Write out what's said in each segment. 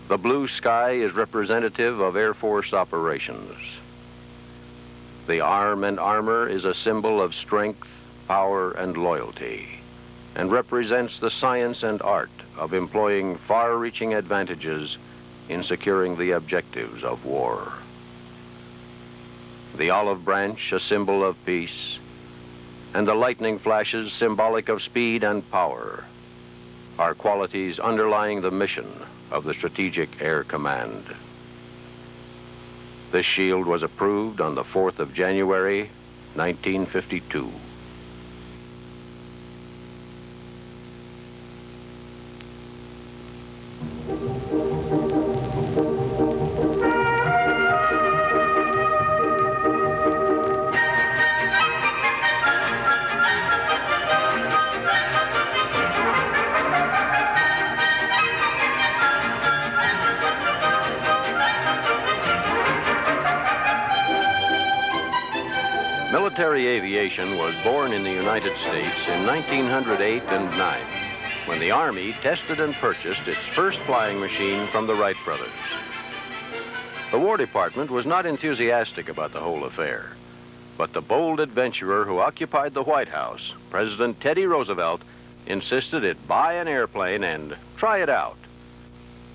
The blue sky is representative of Air Force operations. The arm and armor is a symbol of strength, power, and loyalty, and represents the science and art of employing far-reaching advantages in securing the objectives of war. The olive branch, a symbol of peace, and the lightning flashes, symbolic of speed and power, are qualities underlying the mission of the Strategic Air Command. This shield was approved on the 4th of January, 1952. Military aviation was born in the United States in 1908 and 9, when the Army tested and purchased its first flying machine from the Wright brothers. The War Department was not enthusiastic about the whole affair, but the bold adventurer who occupied the White House, President Teddy Roosevelt, insisted it buy an airplane and try it out.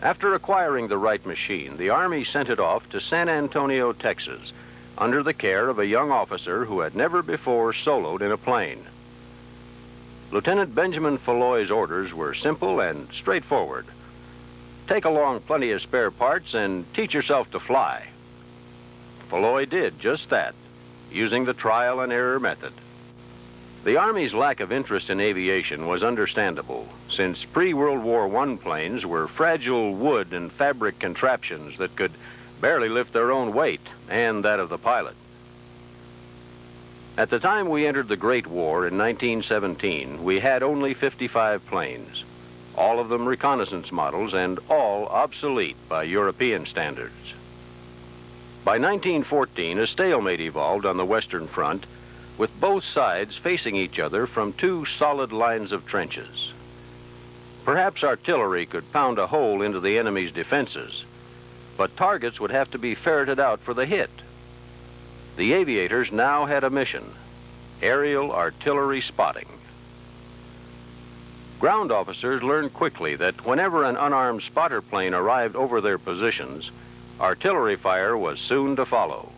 After acquiring the Wright machine, the Army sent it off to San Antonio, Texas, under the care of a young officer who had never before soloed in a plane. Lieutenant Benjamin Falloy's orders were simple and straightforward. Take along plenty of spare parts and teach yourself to fly. Falloy did just that, using the trial and error method. The Army's lack of interest in aviation was understandable, since pre-World War I planes were fragile wood and fabric contraptions that could barely lift their own weight and that of the pilot. At the time we entered the Great War in 1917, we had only 55 planes, all of them reconnaissance models and all obsolete by European standards. By 1914, a stalemate evolved on the Western Front, with both sides facing each other from two solid lines of trenches. Perhaps artillery could pound a hole into the enemy's defenses, but targets would have to be ferreted out for the hit. The aviators now had a mission: aerial artillery spotting. Ground officers learned quickly that whenever an unarmed spotter plane arrived over their positions, artillery fire was soon to follow.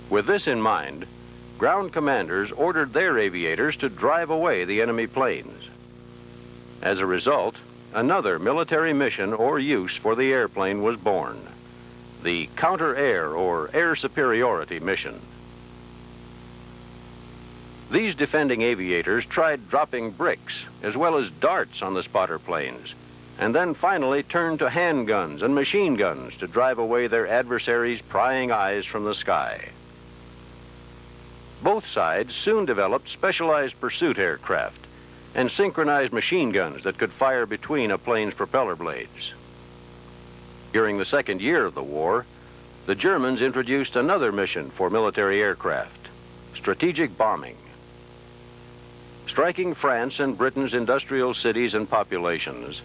With this in mind, ground commanders ordered their aviators to drive away the enemy planes. As a result, another military mission or use for the airplane was born: the counter-air or air superiority mission. These defending aviators tried dropping bricks as well as darts on the spotter planes, and then finally turned to handguns and machine guns to drive away their adversaries' prying eyes from the sky. Both sides soon developed specialized pursuit aircraft and synchronized machine guns that could fire between a plane's propeller blades. During the second year of the war, the Germans introduced another mission for military aircraft: strategic bombing. Striking France and Britain's industrial cities and populations,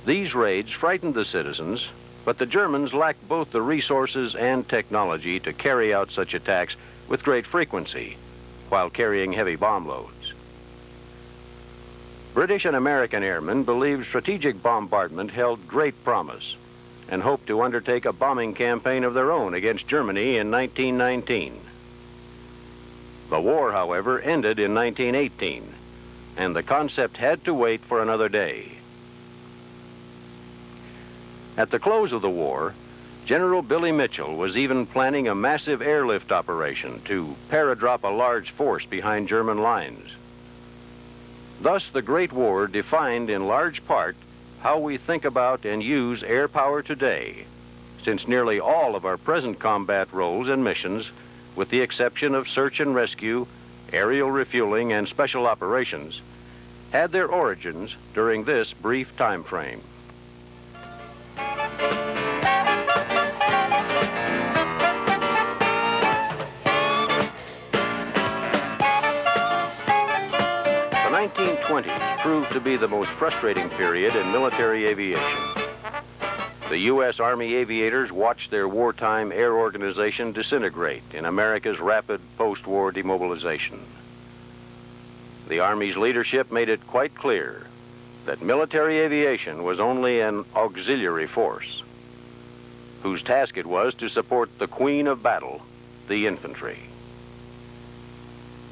these raids frightened the citizens, but the Germans lacked both the resources and technology to carry out such attacks with great frequency while carrying heavy bomb loads. British and American airmen believed strategic bombardment held great promise and hoped to undertake a bombing campaign of their own against Germany in 1919. The war, however, ended in 1918, and the concept had to wait for another day. At the close of the war, General Billy Mitchell was even planning a massive airlift operation to paradrop a large force behind German lines. Thus, the Great War defined in large part how we think about and use air power today, since nearly all of our present combat roles and missions, with the exception of search and rescue, aerial refueling, and special operations, had their origins during this brief time frame. The 1920s proved to be the most frustrating period in military aviation. The U.S. Army aviators watched their wartime air organization disintegrate in America's rapid post-war demobilization. The Army's leadership made it quite clear that military aviation was only an auxiliary force, whose task it was to support the queen of battle, the infantry.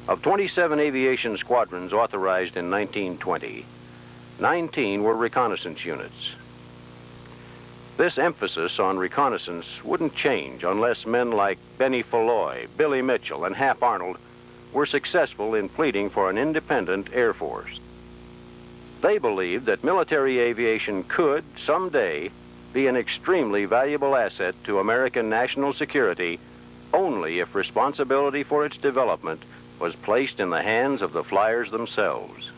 Of 27 aviation squadrons authorized in 1920, 19 were reconnaissance units. This emphasis on reconnaissance wouldn't change unless men like Benny Falloy, Billy Mitchell, and Hap Arnold were successful in pleading for an independent Air Force. They believed that military aviation could, someday, be an extremely valuable asset to American national security only if responsibility for its development was placed in the hands of the flyers themselves.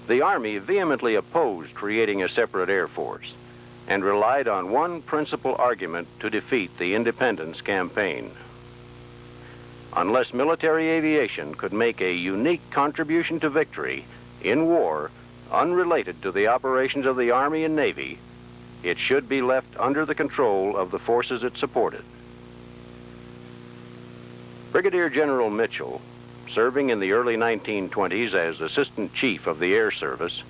The Army vehemently opposed creating a separate Air Force and relied on one principal argument to defeat the independence campaign. Unless military aviation could make a unique contribution to victory in war, unrelated to the operations of the Army and Navy, it should be left under the control of the forces it supported. Brigadier General Mitchell, serving in the early 1920s as Assistant Chief of the Air Service,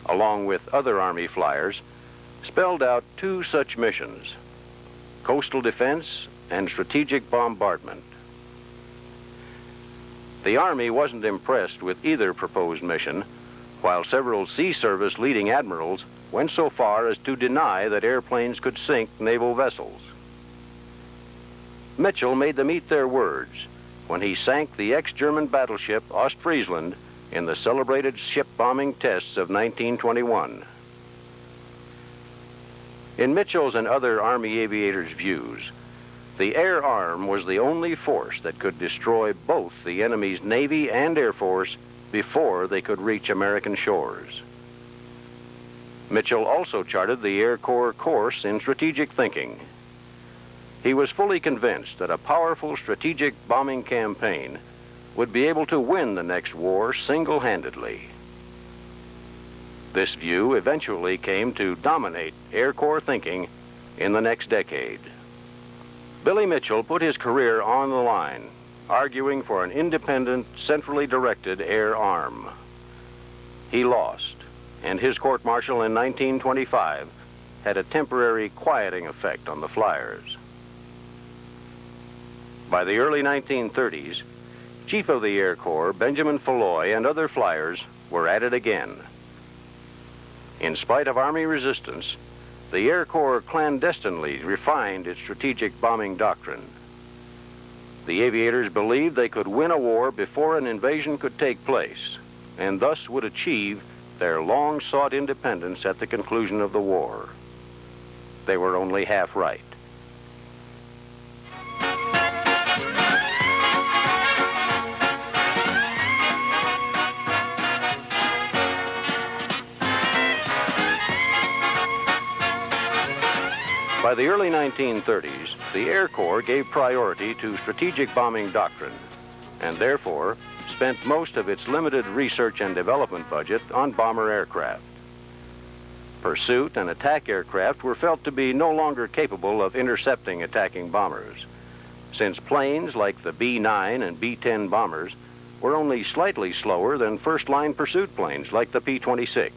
along with other Army flyers, spelled out two such missions: coastal defense and strategic bombardment. The Army wasn't impressed with either proposed mission, while several Sea Service leading admirals went so far as to deny that airplanes could sink naval vessels. Mitchell made them eat their words when he sank the ex-German battleship Ostfriesland in the celebrated ship bombing tests of 1921. In Mitchell's and other Army aviators' views, the air arm was the only force that could destroy both the enemy's Navy and Air Force before they could reach American shores. Mitchell also charted the Air Corps course in strategic thinking. He was fully convinced that a powerful strategic bombing campaign would be able to win the next war single-handedly. This view eventually came to dominate Air Corps thinking in the next decade. Billy Mitchell put his career on the line, arguing for an independent, centrally directed air arm. He lost, and his court-martial in 1925 had a temporary quieting effect on the flyers. By the early 1930s, Chief of the Air Corps Benjamin Falloy and other flyers were at it again. In spite of Army resistance, the Air Corps clandestinely refined its strategic bombing doctrine. The aviators believed they could win a war before an invasion could take place, and thus would achieve their long-sought independence at the conclusion of the war. They were only half right. By the early 1930s, the Air Corps gave priority to strategic bombing doctrine, and therefore spent most of its limited research and development budget on bomber aircraft. Pursuit and attack aircraft were felt to be no longer capable of intercepting attacking bombers, since planes like the B-9 and B-10 bombers were only slightly slower than first-line pursuit planes like the P-26.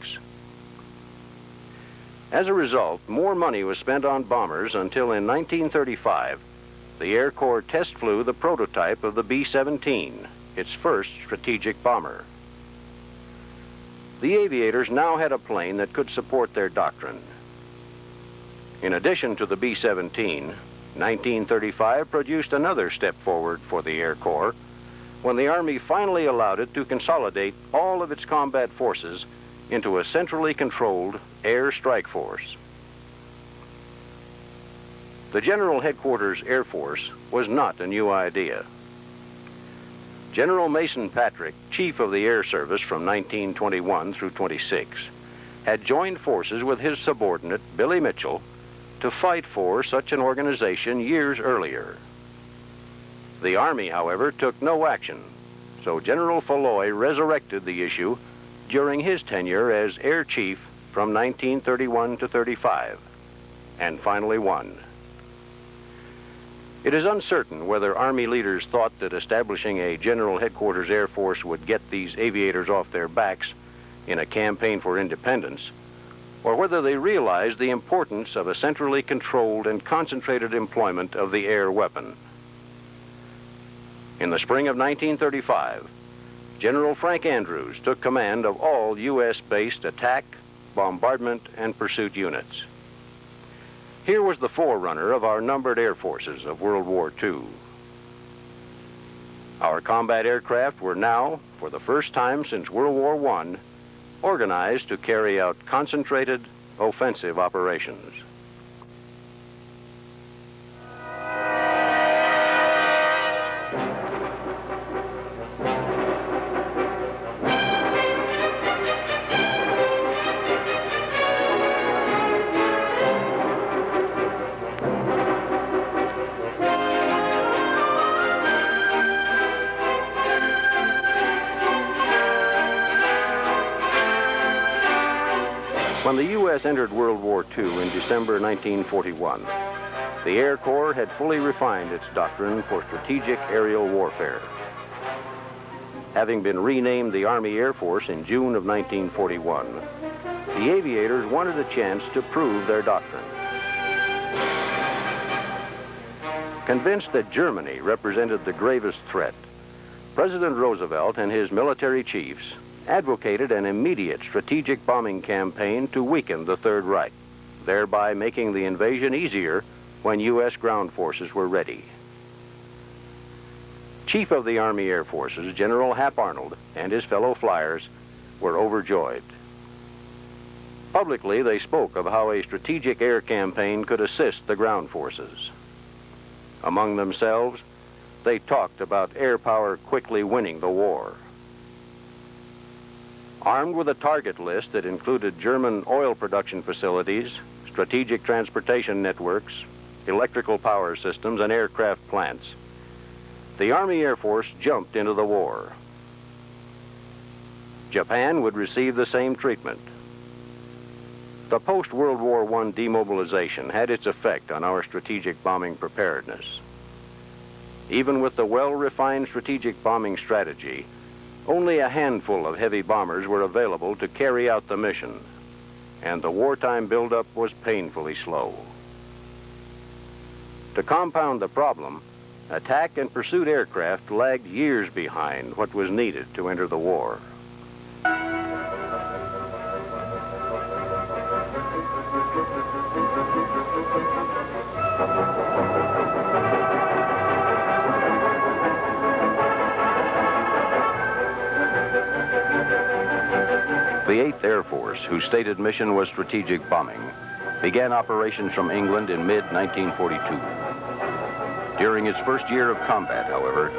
As a result, more money was spent on bombers until in 1935, the Air Corps test flew the prototype of the B-17, its first strategic bomber. The aviators now had a plane that could support their doctrine. In addition to the B-17, 1935 produced another step forward for the Air Corps when the Army finally allowed it to consolidate all of its combat forces into a centrally controlled air strike force. The General Headquarters Air Force was not a new idea. General Mason Patrick, Chief of the Air Service from 1921 through 26, had joined forces with his subordinate, Billy Mitchell, to fight for such an organization years earlier. The Army, however, took no action, so General Falloy resurrected the issue during his tenure as Air Chief from 1931 to 35, and finally won. It is uncertain whether Army leaders thought that establishing a General Headquarters Air Force would get these aviators off their backs in a campaign for independence, or whether they realized the importance of a centrally controlled and concentrated employment of the air weapon. In the spring of 1935, General Frank Andrews took command of all U.S.-based attack, bombardment, and pursuit units. Here was the forerunner of our numbered air forces of World War II. Our combat aircraft were now, for the first time since World War I, organized to carry out concentrated offensive operations. When the U.S. entered World War II in December 1941, the Air Corps had fully refined its doctrine for strategic aerial warfare. Having been renamed the Army Air Force in June of 1941, the aviators wanted a chance to prove their doctrine. Convinced that Germany represented the gravest threat, President Roosevelt and his military chiefs advocated an immediate strategic bombing campaign to weaken the Third Reich, thereby making the invasion easier when U.S. ground forces were ready. Chief of the Army Air Forces, General Hap Arnold, and his fellow flyers were overjoyed. Publicly, they spoke of how a strategic air campaign could assist the ground forces. Among themselves, they talked about air power quickly winning the war. Armed with a target list that included German oil production facilities, strategic transportation networks, electrical power systems, and aircraft plants, the Army Air Force jumped into the war. Japan would receive the same treatment. The post-World War I demobilization had its effect on our strategic bombing preparedness. Even with the well-refined strategic bombing strategy, only a handful of heavy bombers were available to carry out the mission, and the wartime buildup was painfully slow. To compound the problem, attack and pursuit aircraft lagged years behind what was needed to enter the war. The 8th Air Force, whose stated mission was strategic bombing, began operations from England in mid-1942. During its first year of combat, however,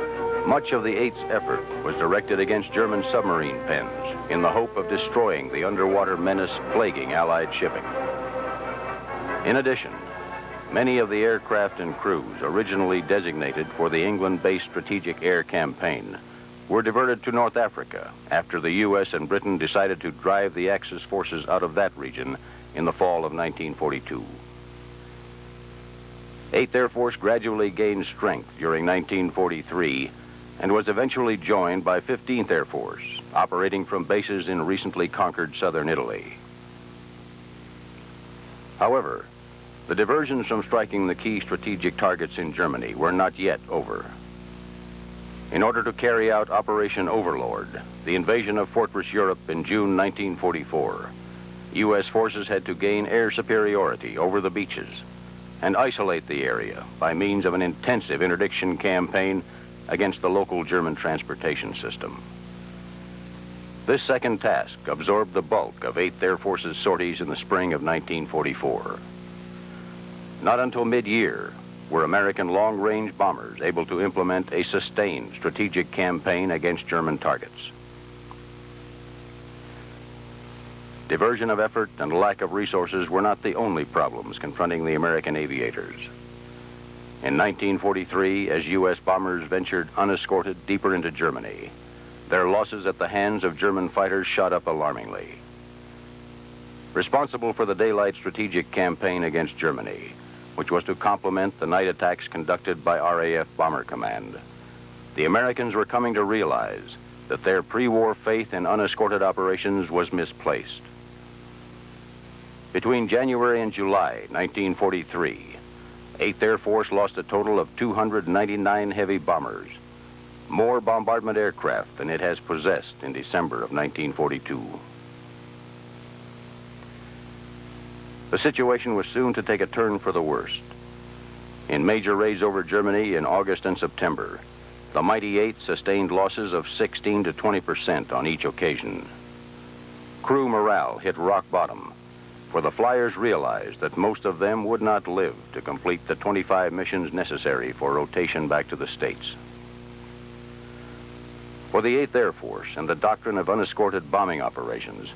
much of the 8th's effort was directed against German submarine pens in the hope of destroying the underwater menace plaguing Allied shipping. In addition, many of the aircraft and crews originally designated for the England-based strategic air campaign were diverted to North Africa after the U.S. and Britain decided to drive the Axis forces out of that region in the fall of 1942. 8th Air Force gradually gained strength during 1943 and was eventually joined by 15th Air Force, operating from bases in recently conquered southern Italy. However, the diversions from striking the key strategic targets in Germany were not yet over. In order to carry out Operation Overlord, the invasion of Fortress Europe in June 1944, U.S. forces had to gain air superiority over the beaches and isolate the area by means of an intensive interdiction campaign against the local German transportation system. This second task absorbed the bulk of 8th Air Force's sorties in the spring of 1944. Not until mid-year were American long-range bombers able to implement a sustained strategic campaign against German targets. Diversion of effort and lack of resources were not the only problems confronting the American aviators. In 1943, as U.S. bombers ventured unescorted deeper into Germany, their losses at the hands of German fighters shot up alarmingly. responsible for the daylight strategic campaign against Germany, which was to complement the night attacks conducted by RAF Bomber Command. The Americans were coming to realize that their pre-war faith in unescorted operations was misplaced. Between January and July 1943, 8th Air Force lost a total of 299 heavy bombers, more bombardment aircraft than it has possessed in December of 1942. The situation was soon to take a turn for the worst. In major raids over Germany in August and September, the mighty 8 sustained losses of 16 to 20% on each occasion. Crew morale hit rock bottom, for the flyers realized that most of them would not live to complete the 25 missions necessary for rotation back to the States. For the 8th Air Force and the doctrine of unescorted bombing operations,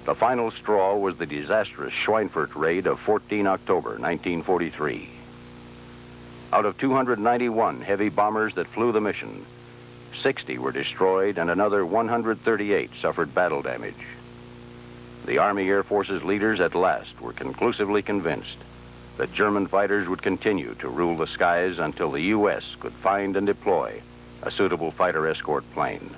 the final straw was the disastrous Schweinfurt raid of 14 October 1943. Out of 291 heavy bombers that flew the mission, 60 were destroyed and another 138 suffered battle damage. The Army Air Force's leaders at last were conclusively convinced that German fighters would continue to rule the skies until the U.S. could find and deploy a suitable fighter escort plane.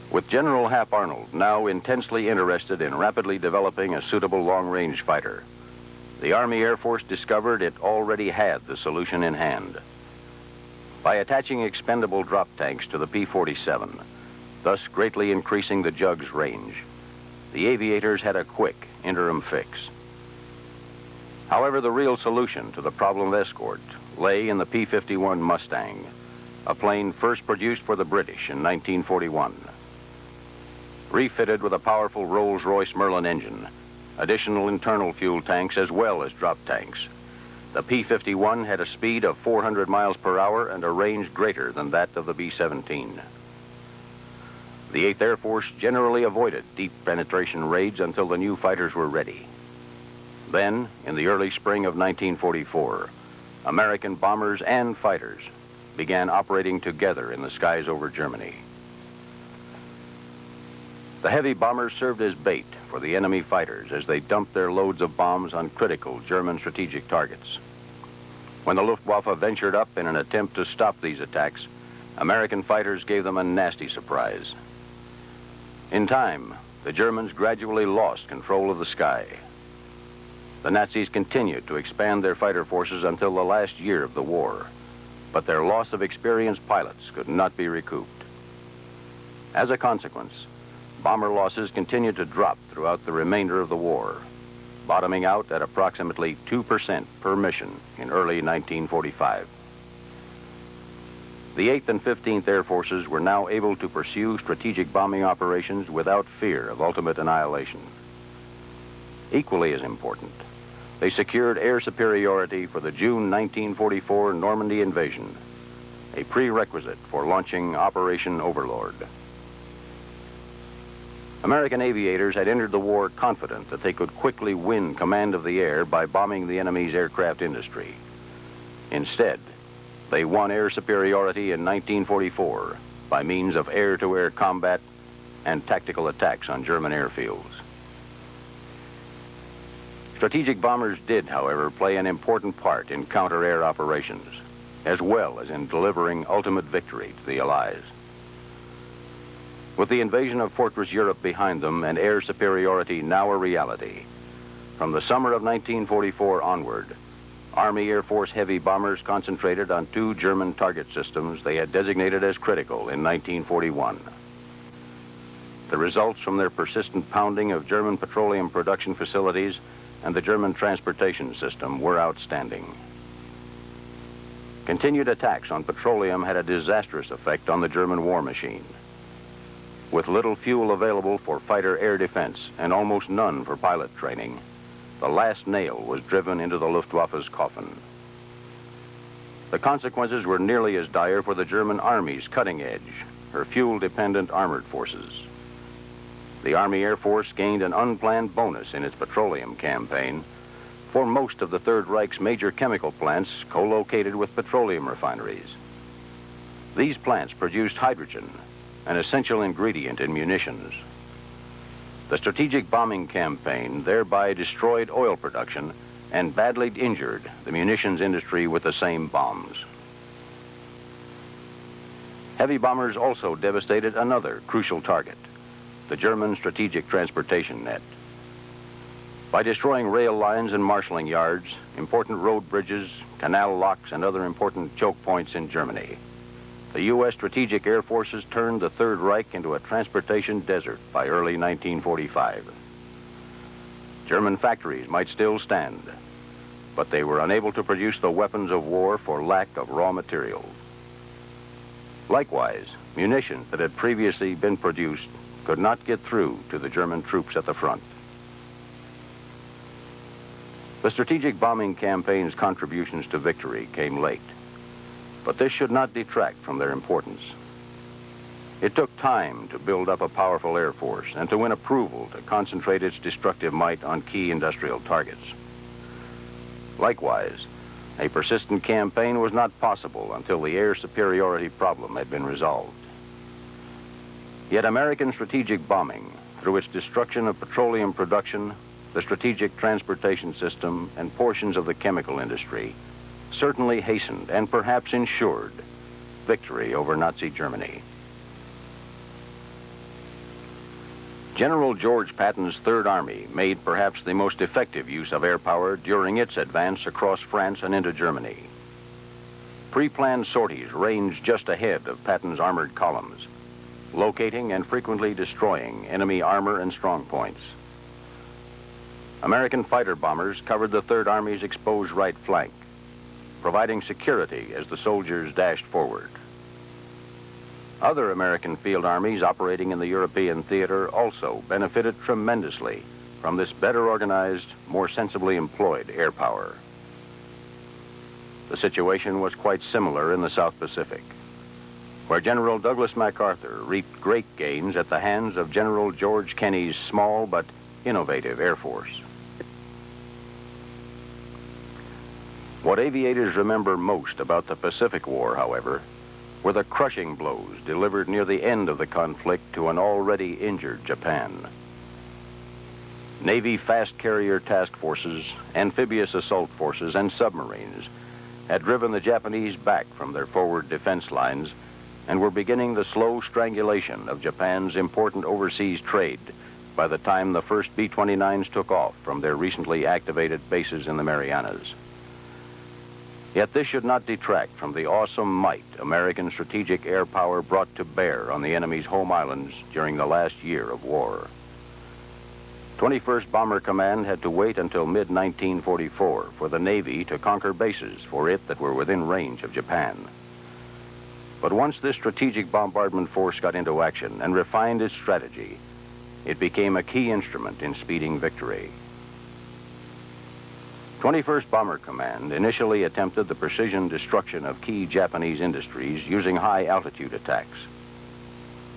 With General Hap Arnold now intensely interested in rapidly developing a suitable long-range fighter, the Army Air Force discovered it already had the solution in hand. By attaching expendable drop tanks to the P-47, thus greatly increasing the Jug's range, the aviators had a quick interim fix. However, the real solution to the problem of escort lay in the P-51 Mustang, a plane first produced for the British in 1941. Refitted with a powerful Rolls-Royce Merlin engine, additional internal fuel tanks as well as drop tanks, the P-51 had a speed of 400 miles per hour and a range greater than that of the B-17. The 8th Air Force generally avoided deep penetration raids until the new fighters were ready. Then, in the early spring of 1944, American bombers and fighters began operating together in the skies over Germany. The heavy bombers served as bait for the enemy fighters as they dumped their loads of bombs on critical German strategic targets. When the Luftwaffe ventured up in an attempt to stop these attacks, American fighters gave them a nasty surprise. In time, the Germans gradually lost control of the sky. The Nazis continued to expand their fighter forces until the last year of the war, but their loss of experienced pilots could not be recouped. As a consequence, bomber losses continued to drop throughout the remainder of the war, bottoming out at approximately 2% per mission in early 1945. The 8th and 15th Air Forces were now able to pursue strategic bombing operations without fear of ultimate annihilation. Equally as important, they secured air superiority for the June 1944 Normandy invasion, a prerequisite for launching Operation Overlord. American aviators had entered the war confident that they could quickly win command of the air by bombing the enemy's aircraft industry. Instead, they won air superiority in 1944 by means of air-to-air combat and tactical attacks on German airfields. Strategic bombers did, however, play an important part in counter-air operations, as well as in delivering ultimate victory to the Allies. With the invasion of Fortress Europe behind them and air superiority now a reality, from the summer of 1944 onward, Army Air Force heavy bombers concentrated on 2 German target systems they had designated as critical in 1941. The results from their persistent pounding of German petroleum production facilities and the German transportation system were outstanding. Continued attacks on petroleum had a disastrous effect on the German war machine. With little fuel available for fighter air defense and almost none for pilot training, the last nail was driven into the Luftwaffe's coffin. The consequences were nearly as dire for the German Army's cutting edge, her fuel-dependent armored forces. The Army Air Force gained an unplanned bonus in its petroleum campaign, for most of the Third Reich's major chemical plants co-located with petroleum refineries. These plants produced hydrogen, an essential ingredient in munitions. The strategic bombing campaign thereby destroyed oil production and badly injured the munitions industry with the same bombs. Heavy bombers also devastated another crucial target, the German strategic transportation net. By destroying rail lines and marshalling yards, important road bridges, canal locks, and other important choke points in Germany, the U.S. strategic air forces turned the Third Reich into a transportation desert by early 1945. German factories might still stand, but they were unable to produce the weapons of war for lack of raw materials. Likewise, munitions that had previously been produced could not get through to the German troops at the front. The strategic bombing campaign's contributions to victory came late, but this should not detract from their importance. It took time to build up a powerful air force and to win approval to concentrate its destructive might on key industrial targets. Likewise, a persistent campaign was not possible until the air superiority problem had been resolved. Yet American strategic bombing, through its destruction of petroleum production, the strategic transportation system, and portions of the chemical industry, certainly hastened and perhaps ensured victory over Nazi Germany. General George Patton's Third Army made perhaps the most effective use of air power during its advance across France and into Germany. Pre-planned sorties ranged just ahead of Patton's armored columns, locating and frequently destroying enemy armor and strong points. American fighter bombers covered the Third Army's exposed right flank, providing security as the soldiers dashed forward. Other American field armies operating in the European theater also benefited tremendously from this better organized, more sensibly employed air power. The situation was quite similar in the South Pacific, where General Douglas MacArthur reaped great gains at the hands of General George Kenney's small but innovative Air Force. What aviators remember most about the Pacific War, however, were the crushing blows delivered near the end of the conflict to an already injured Japan. Navy fast carrier task forces, amphibious assault forces, and submarines had driven the Japanese back from their forward defense lines and were beginning the slow strangulation of Japan's important overseas trade by the time the first B-29s took off from their recently activated bases in the Marianas. Yet this should not detract from the awesome might American strategic air power brought to bear on the enemy's home islands during the last year of war. 21st Bomber Command had to wait until mid-1944 for the Navy to conquer bases for it that were within range of Japan. But once this strategic bombardment force got into action and refined its strategy, it became a key instrument in speeding victory. 21st Bomber Command initially attempted the precision destruction of key Japanese industries using high-altitude attacks.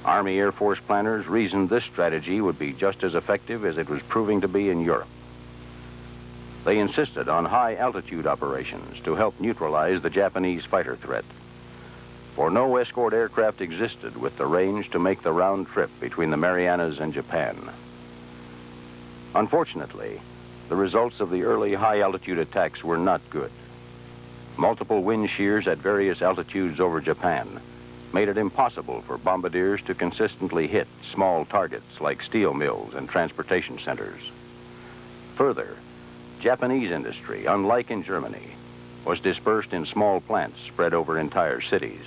Army Air Force planners reasoned this strategy would be just as effective as it was proving to be in Europe. They insisted on high-altitude operations to help neutralize the Japanese fighter threat, for no escort aircraft existed with the range to make the round trip between the Marianas and Japan. Unfortunately, the results of the early high-altitude attacks were not good. Multiple wind shears at various altitudes over Japan made it impossible for bombardiers to consistently hit small targets like steel mills and transportation centers. Further, Japanese industry, unlike in Germany, was dispersed in small plants spread over entire cities.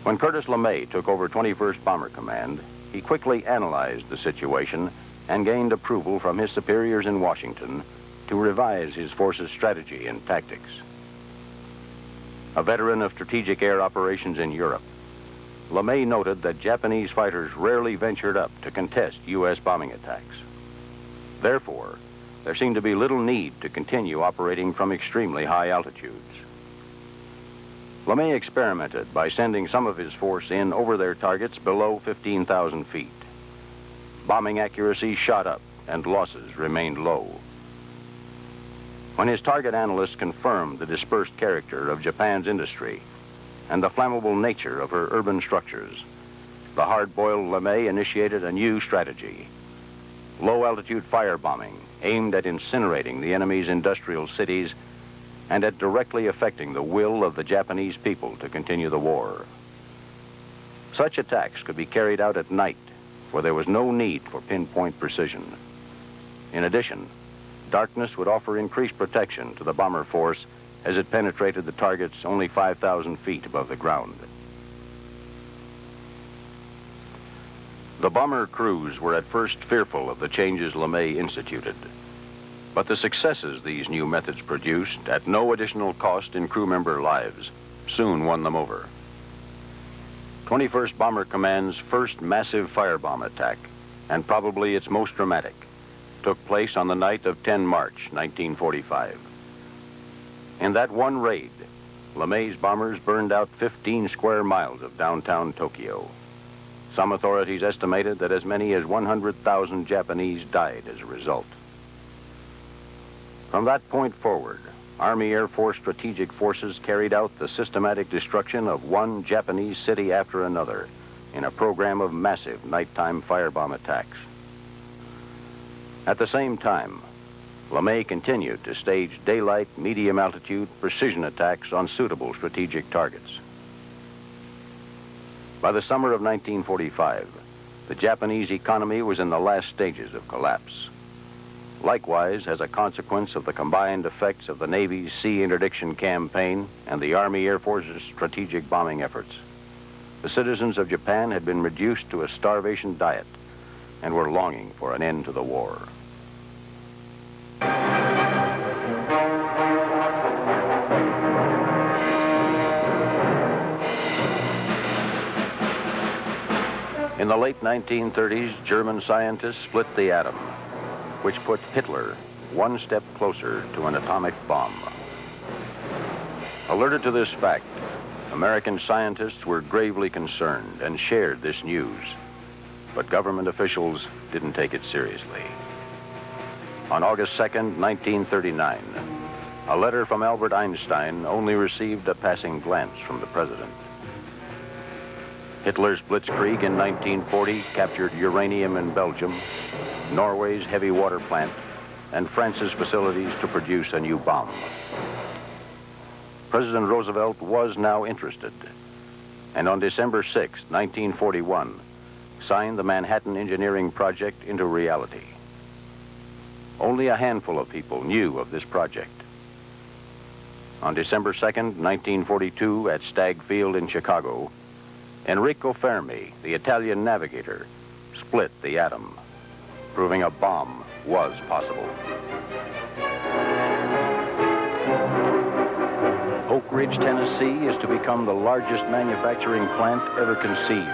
When Curtis LeMay took over 21st Bomber Command, he quickly analyzed the situation and gained approval from his superiors in Washington to revise his force's strategy and tactics. A veteran of strategic air operations in Europe, LeMay noted that Japanese fighters rarely ventured up to contest U.S. bombing attacks. Therefore, there seemed to be little need to continue operating from extremely high altitudes. LeMay experimented by sending some of his force in over their targets below 15,000 feet. Bombing accuracy shot up and losses remained low. When his target analysts confirmed the dispersed character of Japan's industry and the flammable nature of her urban structures, the hard-boiled LeMay initiated a new strategy. Low-altitude firebombing aimed at incinerating the enemy's industrial cities and at directly affecting the will of the Japanese people to continue the war. Such attacks could be carried out at night, where there was no need for pinpoint precision. In addition, darkness would offer increased protection to the bomber force as it penetrated the targets only 5,000 feet above the ground. The bomber crews were at first fearful of the changes LeMay instituted, but the successes these new methods produced at no additional cost in crew member lives soon won them over. 21st Bomber Command's first massive firebomb attack, and probably its most dramatic, took place on the night of 10 March, 1945. In that one raid, LeMay's bombers burned out 15 square miles of downtown Tokyo. Some authorities estimated that as many as 100,000 Japanese died as a result. From that point forward, Army Air Force strategic forces carried out the systematic destruction of one Japanese city after another in a program of massive nighttime firebomb attacks. At the same time, LeMay continued to stage daylight, medium-altitude precision attacks on suitable strategic targets. By the summer of 1945, the Japanese economy was in the last stages of collapse. Likewise, as a consequence of the combined effects of the Navy's sea interdiction campaign and the Army Air Force's strategic bombing efforts, the citizens of Japan had been reduced to a starvation diet and were longing for an end to the war. In the late 1930s, German scientists split the atom, which put Hitler one step closer to an atomic bomb. Alerted to this fact, American scientists were gravely concerned and shared this news, but government officials didn't take it seriously. On August 2nd, 1939, a letter from Albert Einstein only received a passing glance from the president. Hitler's blitzkrieg in 1940 captured uranium in Belgium, Norway's heavy water plant, and France's facilities to produce a new bomb. President Roosevelt was now interested, and on December 6, 1941, signed the Manhattan Engineering Project into reality. Only a handful of people knew of this project. On December 2nd, 1942, at Stagg Field in Chicago, Enrico Fermi, the Italian navigator, split the atom, proving a bomb was possible. Oak Ridge, Tennessee is to become the largest manufacturing plant ever conceived,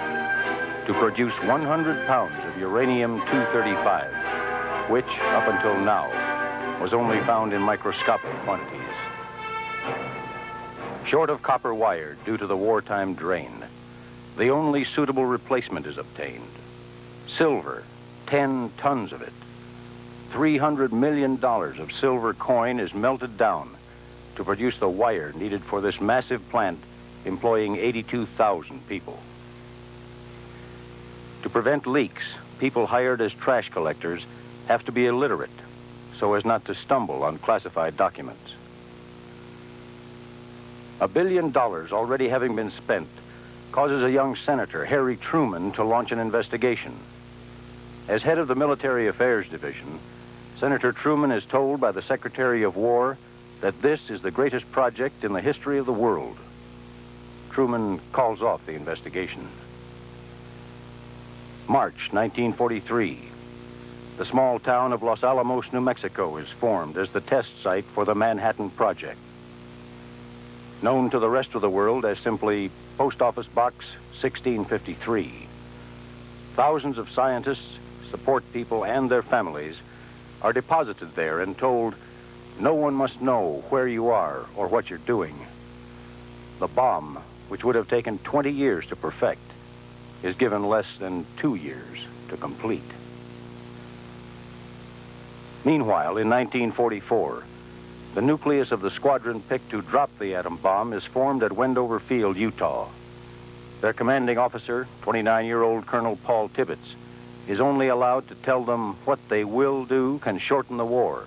to produce 100 pounds of uranium-235, which, up until now, was only found in microscopic quantities. Short of copper wire due to the wartime drain, the only suitable replacement is obtained. Silver, 10 tons of it. $300 million of silver coin is melted down to produce the wire needed for this massive plant employing 82,000 people. To prevent leaks, people hired as trash collectors have to be illiterate so as not to stumble on classified documents. $1 billion already having been spent causes a young senator, Harry Truman, to launch an investigation. As head of the Military Affairs Division, Senator Truman is told by the Secretary of War that this is the greatest project in the history of the world. Truman calls off the investigation. March 1943. The small town of Los Alamos, New Mexico is formed as the test site for the Manhattan Project. Known to the rest of the world as simply Post Office Box 1653. Thousands of scientists, support people, and their families are deposited there and told, no one must know where you are or what you're doing. The bomb, which would have taken 20 years to perfect, is given less than 2 years to complete. Meanwhile, in 1944, the nucleus of the squadron picked to drop the atom bomb is formed at Wendover Field, Utah. Their commanding officer, 29-year-old Colonel Paul Tibbets, is only allowed to tell them what they will do can shorten the war,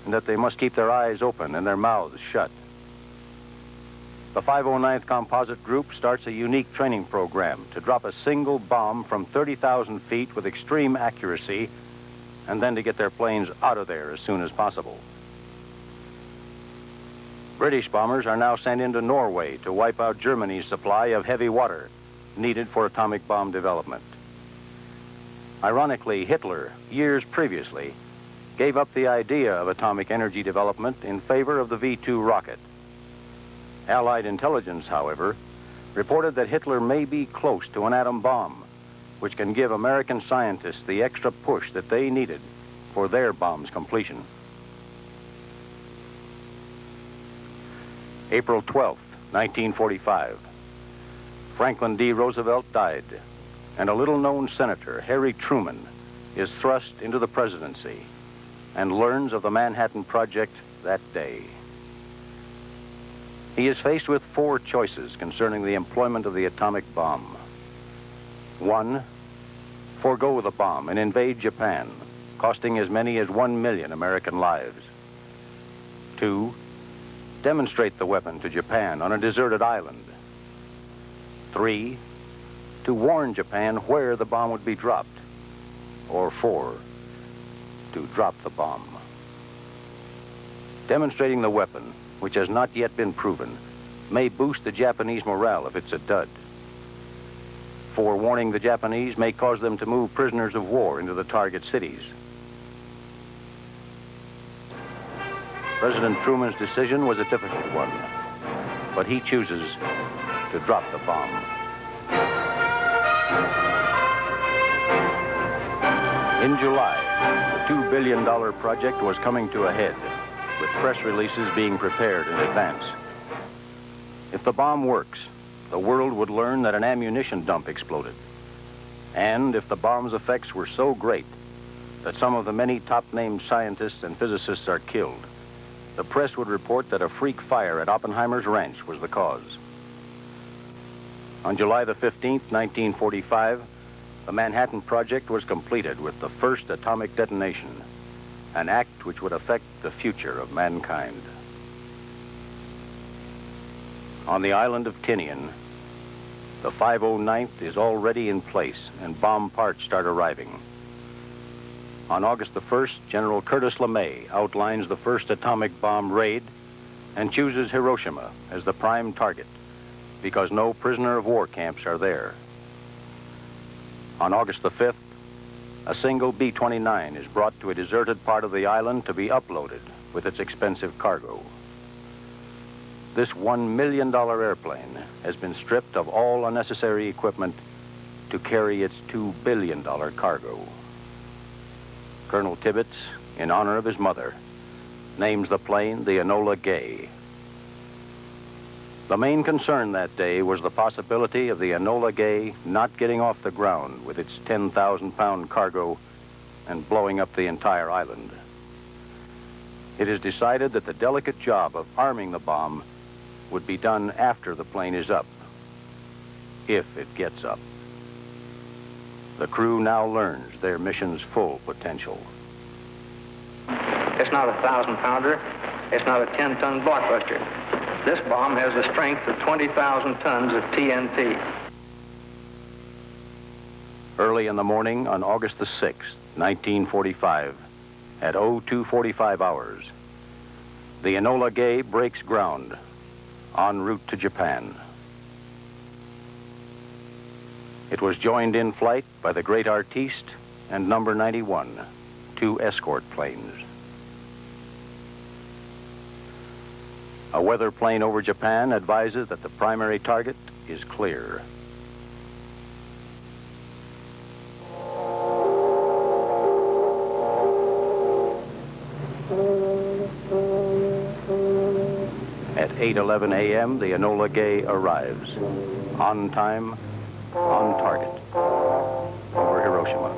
and that they must keep their eyes open and their mouths shut. The 509th Composite Group starts a unique training program to drop a single bomb from 30,000 feet with extreme accuracy, and then to get their planes out of there as soon as possible. British bombers are now sent into Norway to wipe out Germany's supply of heavy water needed for atomic bomb development. Ironically, Hitler, years previously, gave up the idea of atomic energy development in favor of the V-2 rocket. Allied intelligence, however, reported that Hitler may be close to an atom bomb, which can give American scientists the extra push that they needed for their bomb's completion. April 12, 1945. Franklin D. Roosevelt died, and a little-known senator, Harry Truman, is thrust into the presidency and learns of the Manhattan Project that day. He is faced with 4 choices concerning the employment of the atomic bomb. 1, forego the bomb and invade Japan, costing as many as 1 million American lives. 2, demonstrate the weapon to Japan on a deserted island. 3, to warn Japan where the bomb would be dropped. Or 4, to drop the bomb. Demonstrating the weapon, which has not yet been proven, may boost the Japanese morale if it's a dud. Forewarning the Japanese may cause them to move prisoners of war into the target cities. President Truman's decision was a difficult one, but he chooses to drop the bomb. In July, the $2 billion project was coming to a head, with press releases being prepared in advance. If the bomb works, the world would learn that an ammunition dump exploded. And if the bomb's effects were so great that some of the many top-named scientists and physicists are killed, the press would report that a freak fire at Oppenheimer's ranch was the cause. On July the 15th, 1945, the Manhattan Project was completed with the first atomic detonation, an act which would affect the future of mankind. On the island of Tinian, the 509th is already in place and bomb parts start arriving. On August the 1st, General Curtis LeMay outlines the first atomic bomb raid and chooses Hiroshima as the prime target because no prisoner of war camps are there. On August the 5th, a single B-29 is brought to a deserted part of the island to be uploaded with its expensive cargo. This $1 million airplane has been stripped of all unnecessary equipment to carry its $2 billion cargo. Colonel Tibbets, in honor of his mother, names the plane the Enola Gay. The main concern that day was the possibility of the Enola Gay not getting off the ground with its 10,000-pound cargo and blowing up the entire island. It is decided that the delicate job of arming the bomb would be done after the plane is up, if it gets up. The crew now learns their mission's full potential. It's not a 1,000-pounder. It's not a 10-ton blockbuster. This bomb has the strength of 20,000 tons of TNT. Early in the morning on August the 6th, 1945, at 02:45 hours, the Enola Gay breaks ground en route to Japan. It was joined in flight by the Great Artiste and Number 91, 2 escort planes. A weather plane over Japan advises that the primary target is clear. At 8:11 a.m., the Enola Gay arrives, on time, on target, over Hiroshima.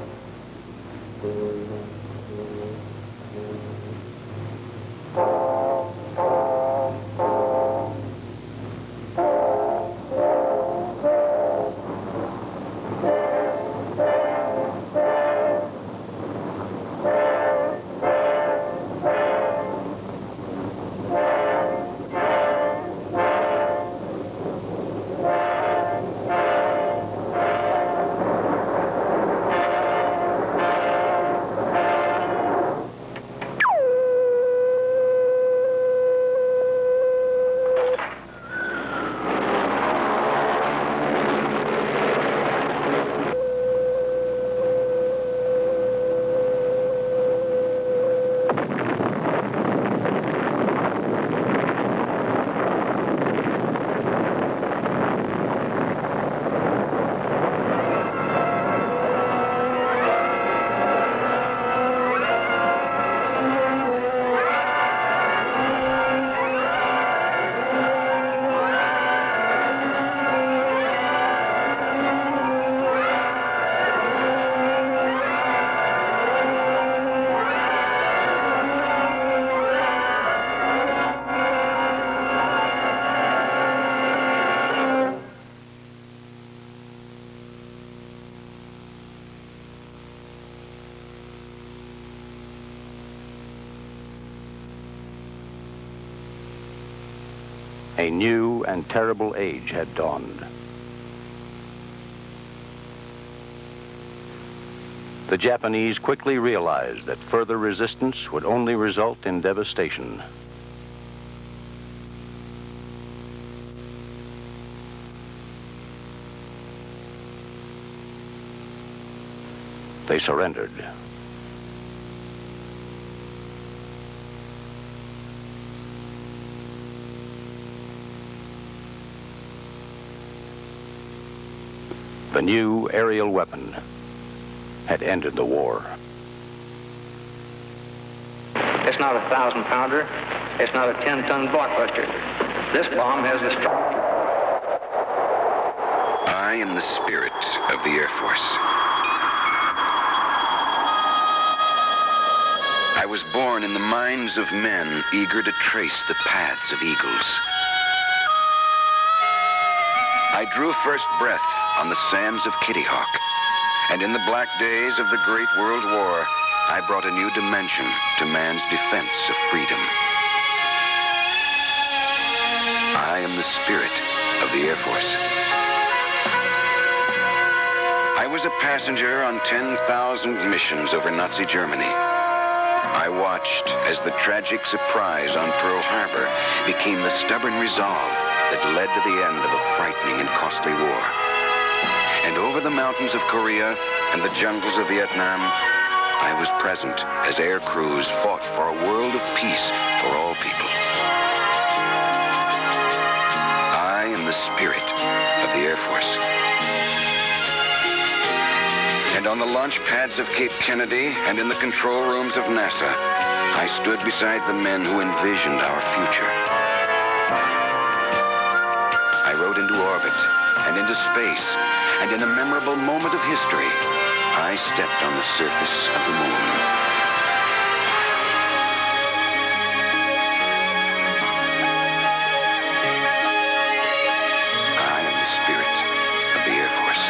A new and terrible age had dawned. The Japanese quickly realized that further resistance would only result in devastation. They surrendered. The new aerial weapon had ended the war. It's not a 1,000-pounder. It's not a 10-ton blockbuster. This bomb has the strength. I am the spirit of the Air Force. I was born in the minds of men eager to trace the paths of eagles. I drew first breath on the sands of Kitty Hawk, and in the black days of the Great World War, I brought a new dimension to man's defense of freedom. I am the spirit of the Air Force. I was a passenger on 10,000 missions over Nazi Germany. I watched as the tragic surprise on Pearl Harbor became the stubborn resolve that led to the end of a frightening and costly war. And over the mountains of Korea and the jungles of Vietnam, I was present as air crews fought for a world of peace for all people. I am the spirit of the Air Force. And on the launch pads of Cape Kennedy and in the control rooms of NASA, I stood beside the men who envisioned our future. I rode into orbit and into space, and in a memorable moment of history, I stepped on the surface of the moon. I am the spirit of the Air Force.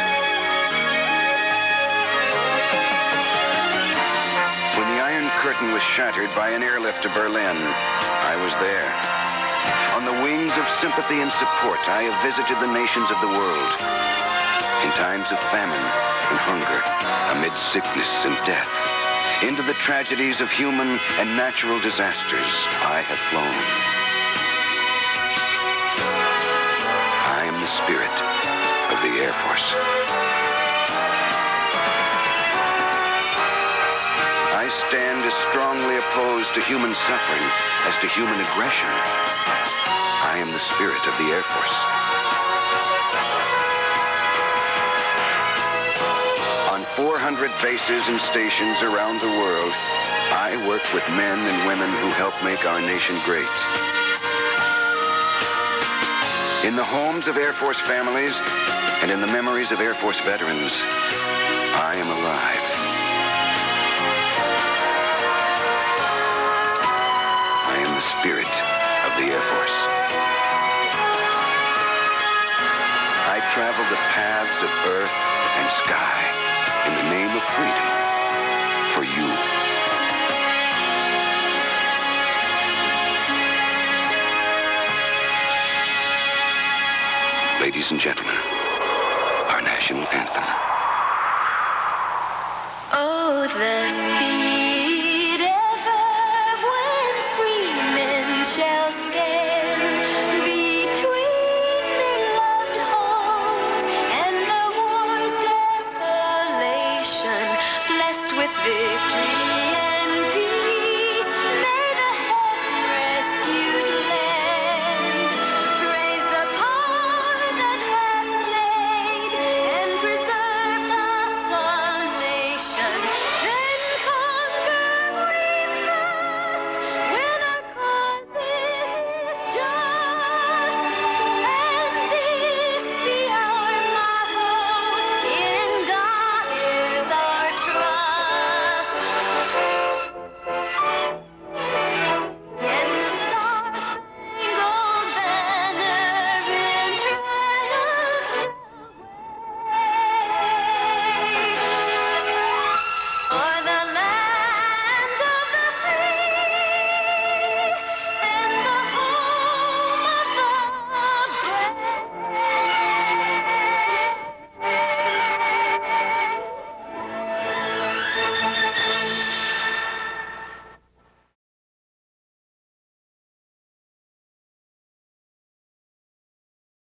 When the Iron Curtain was shattered by an airlift to Berlin, I was there. On the wings of sympathy and support, I have visited the nations of the world. In times of famine and hunger, amid sickness and death, into the tragedies of human and natural disasters, I have flown. I am the spirit of the Air Force. I stand as strongly opposed to human suffering as to human aggression. I am the spirit of the Air Force. On 400 bases and stations around the world, I work with men and women who help make our nation great. In the homes of Air Force families and in the memories of Air Force veterans, I am alive. I am the spirit of the Air Force. I travel the paths of earth and sky in the name of freedom for you. Ladies and gentlemen, our national anthem. Oh, the